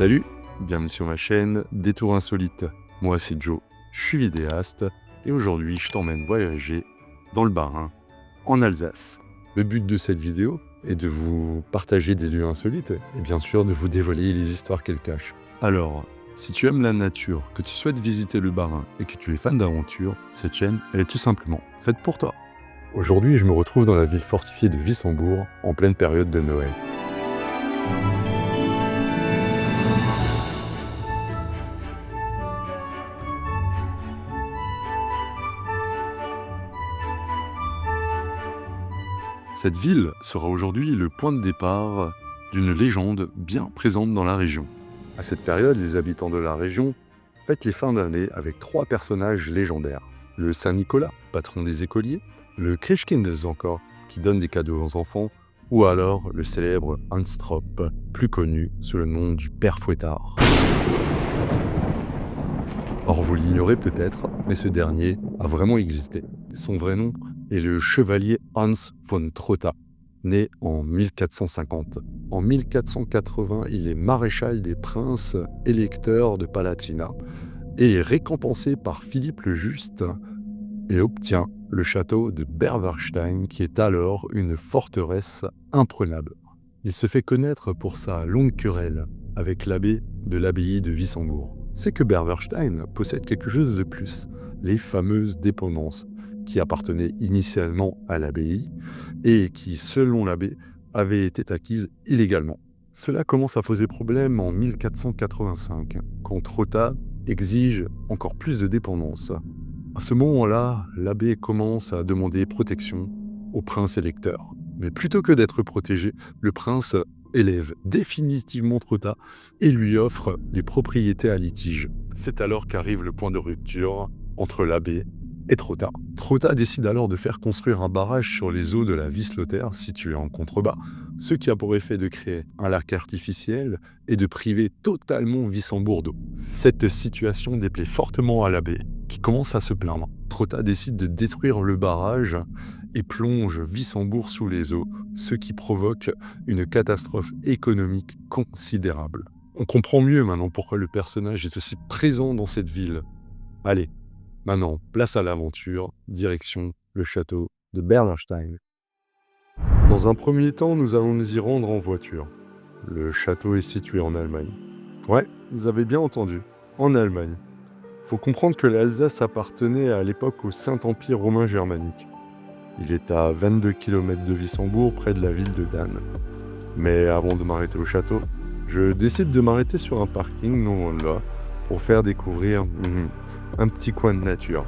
Salut, bienvenue sur ma chaîne Détour Insolite. Moi c'est Joe, je suis vidéaste et aujourd'hui je t'emmène voyager dans le Bas-Rhin, en Alsace. Le but de cette vidéo est de vous partager des lieux insolites et bien sûr de vous dévoiler les histoires qu'elles cachent. Alors, si tu aimes la nature, que tu souhaites visiter le Bas-Rhin et que tu es fan d'aventure, cette chaîne elle est tout simplement faite pour toi. Aujourd'hui je me retrouve dans la ville fortifiée de Wissembourg en pleine période de Noël. Cette ville sera aujourd'hui le point de départ d'une légende bien présente dans la région. À cette période, les habitants de la région fêtent les fins d'année avec 3 personnages légendaires. Le Saint-Nicolas, patron des écoliers, le Christkindskorn, qui donne des cadeaux aux enfants, ou alors le célèbre Hans Tropf, plus connu sous le nom du Père Fouettard. Or, vous l'ignorez peut-être, mais ce dernier a vraiment existé. Son vrai nom est le chevalier Hans von Trotta, né en 1450. En 1480, il est maréchal des princes électeurs de Palatinat et est récompensé par Philippe le Juste et obtient le château de Berberstein, qui est alors une forteresse imprenable. Il se fait connaître pour sa longue querelle avec l'abbé de l'abbaye de Wissembourg. C'est que Berberstein possède quelque chose de plus, les fameuses dépendances, qui appartenaient initialement à l'abbaye et qui, selon l'abbé, avaient été acquises illégalement. Cela commence à poser problème en 1485, quand Trotta exige encore plus de dépendance. À ce moment-là, l'abbé commence à demander protection au prince électeur. Mais plutôt que d'être protégé, le prince élève définitivement Trotta et lui offre les propriétés à litige. C'est alors qu'arrive le point de rupture entre l'abbé et Trotta. Trotta décide alors de faire construire un barrage sur les eaux de la Wisloter, située en contrebas, ce qui a pour effet de créer un lac artificiel et de priver totalement Wissembourg d'eau. Cette situation déplaît fortement à l'abbé, qui commence à se plaindre. Trotta décide de détruire le barrage et plonge Wissembourg sous les eaux, ce qui provoque une catastrophe économique considérable. On comprend mieux maintenant pourquoi le personnage est aussi présent dans cette ville. Allez, maintenant, place à l'aventure, direction le château de Berberstein. Dans un premier temps, nous allons nous y rendre en voiture. Le château est situé en Allemagne. Ouais, vous avez bien entendu, en Allemagne. Faut comprendre que l'Alsace appartenait à l'époque au Saint-Empire romain germanique. Il est à 22 km de Wissembourg, près de la ville de Dan. Mais avant de m'arrêter au château, je décide de m'arrêter sur un parking non loin de là, pour faire découvrir un petit coin de nature.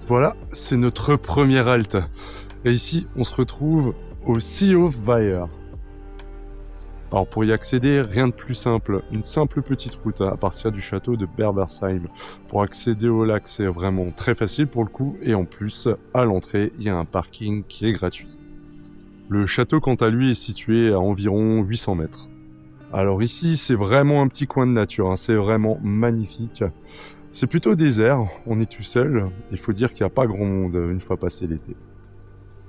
Voilà, c'est notre première halte. Et ici, on se retrouve au Seehofweiher. Alors pour y accéder, rien de plus simple. Une simple petite route à partir du château de Berbersheim. Pour accéder au lac, c'est vraiment très facile pour le coup. Et en plus, à l'entrée, il y a un parking qui est gratuit. Le château, quant à lui, est situé à environ 800 mètres. Alors ici, c'est vraiment un petit coin de nature. C'est vraiment magnifique. C'est plutôt désert, on est tout seul, il faut dire qu'il n'y a pas grand monde une fois passé l'été.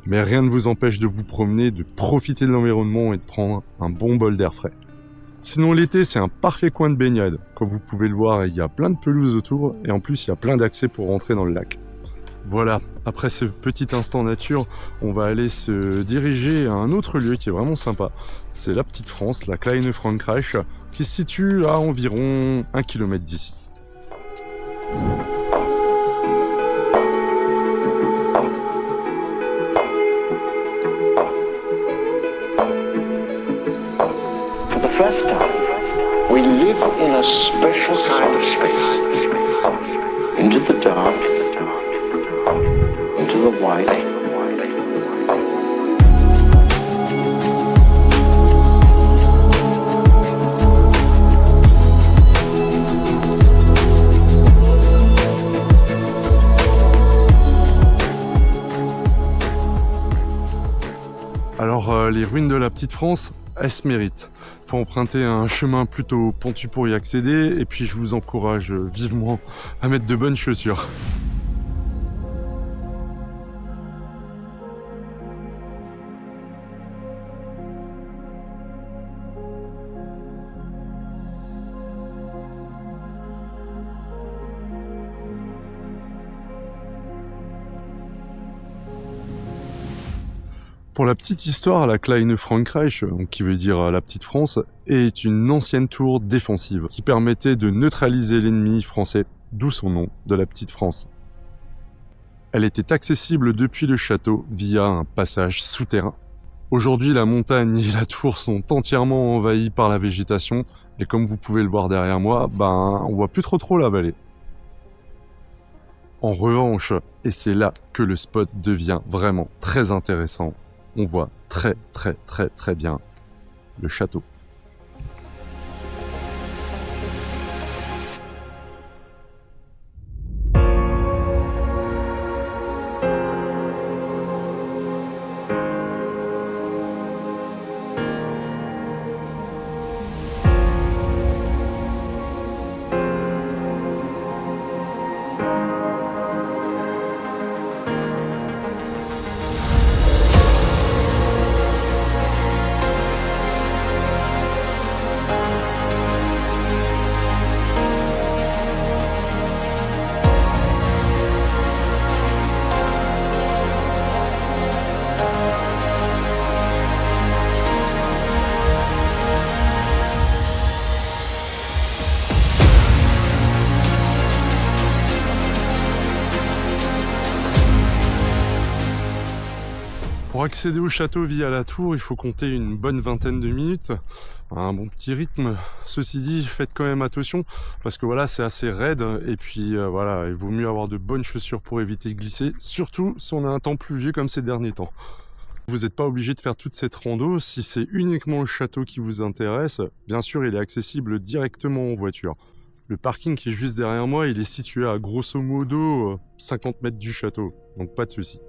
Mais rien ne vous empêche de vous promener, de profiter de l'environnement et de prendre un bon bol d'air frais. Sinon l'été, c'est un parfait coin de baignade. Comme vous pouvez le voir, il y a plein de pelouses autour et en plus il y a plein d'accès pour rentrer dans le lac. Voilà, après ce petit instant nature, on va aller se diriger à un autre lieu qui est vraiment sympa. C'est la petite France, la Kleine Frankreich, qui se situe à environ 1 km d'ici. For the first time, we live in a special kind of space. Into the dark, into the white. les ruines de la Petite France, elles se méritent. Faut emprunter un chemin plutôt pentu pour y accéder, et puis je vous encourage vivement à mettre de bonnes chaussures. Pour la petite histoire, la Kleine Frankreich, qui veut dire la Petite France, est une ancienne tour défensive qui permettait de neutraliser l'ennemi français, d'où son nom, de la Petite France. Elle était accessible depuis le château via un passage souterrain. Aujourd'hui, la montagne et la tour sont entièrement envahies par la végétation, et comme vous pouvez le voir derrière moi, on voit plus trop la vallée. En revanche, et c'est là que le spot devient vraiment très intéressant, on voit très bien le château. Pour accéder au château via la tour, il faut compter une bonne vingtaine de minutes, un bon petit rythme. Ceci dit, faites quand même attention parce que voilà, c'est assez raide et puis voilà, il vaut mieux avoir de bonnes chaussures pour éviter de glisser, surtout si on a un temps pluvieux comme ces derniers temps. Vous n'êtes pas obligé de faire toute cette rando. Si c'est uniquement le château qui vous intéresse, bien sûr, il est accessible directement en voiture. Le parking qui est juste derrière moi, il est situé à grosso modo 50 mètres du château, donc pas de souci.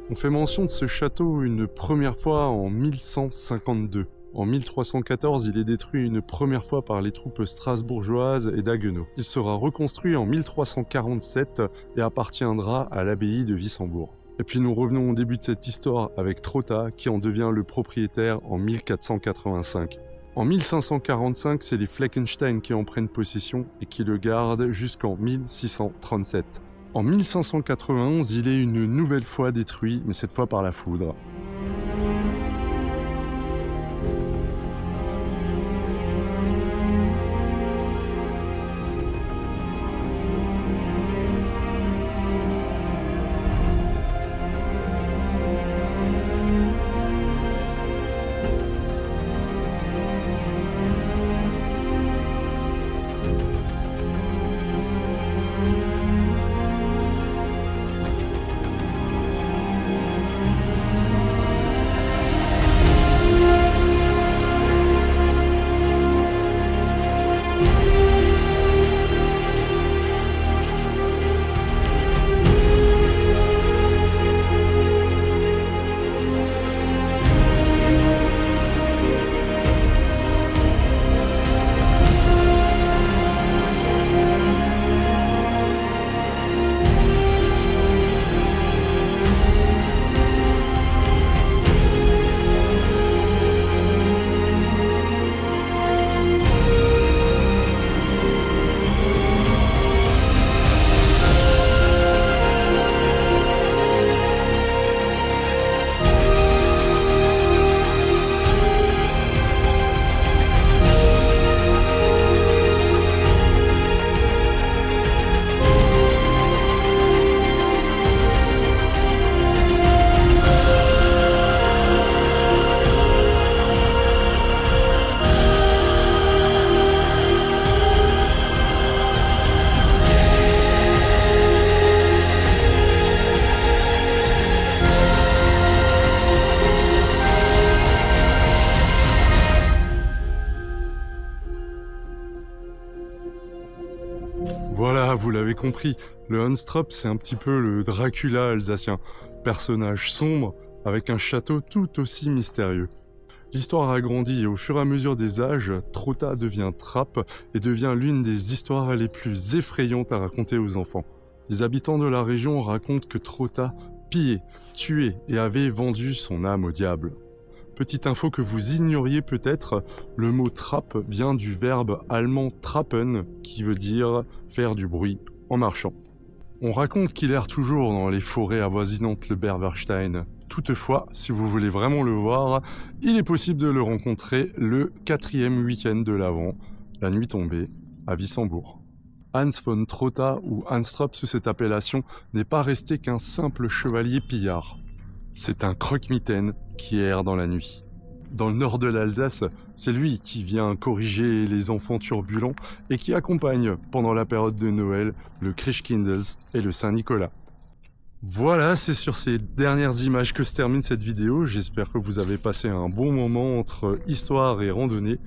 On fait mention de ce château une première fois en 1152. En 1314, il est détruit une première fois par les troupes strasbourgeoises et d'Haguenau. Il sera reconstruit en 1347 et appartiendra à l'abbaye de Wissembourg. Et puis nous revenons au début de cette histoire avec Trotta qui en devient le propriétaire en 1485. En 1545, c'est les Fleckenstein qui en prennent possession et qui le gardent jusqu'en 1637. En 1591, il est une nouvelle fois détruit, mais cette fois par la foudre. Voilà, vous l'avez compris, le Hunstrop c'est un petit peu le Dracula alsacien, personnage sombre avec un château tout aussi mystérieux. L'histoire a grandi et au fur et à mesure des âges, Trotta devient trappe et devient l'une des histoires les plus effrayantes à raconter aux enfants. Les habitants de la région racontent que Trotta pillait, tuait et avait vendu son âme au diable. Petite info que vous ignoriez peut-être, le mot trappe vient du verbe allemand trappen, qui veut dire faire du bruit en marchant. On raconte qu'il erre toujours dans les forêts avoisinantes le Berberstein. Toutefois, si vous voulez vraiment le voir, il est possible de le rencontrer le 4e week-end de l'Avent, la nuit tombée, à Wissembourg. Hans von Trotta ou Hunstrop sous cette appellation n'est pas resté qu'un simple chevalier pillard. C'est un croque-mitaine qui erre dans la nuit. Dans le nord de l'Alsace, c'est lui qui vient corriger les enfants turbulents et qui accompagne, pendant la période de Noël, le Christkindls et le Saint-Nicolas. Voilà, c'est sur ces dernières images que se termine cette vidéo. J'espère que vous avez passé un bon moment entre histoire et randonnée.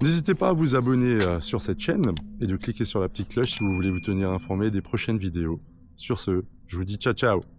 N'hésitez pas à vous abonner sur cette chaîne et de cliquer sur la petite cloche si vous voulez vous tenir informé des prochaines vidéos. Sur ce, je vous dis ciao ciao.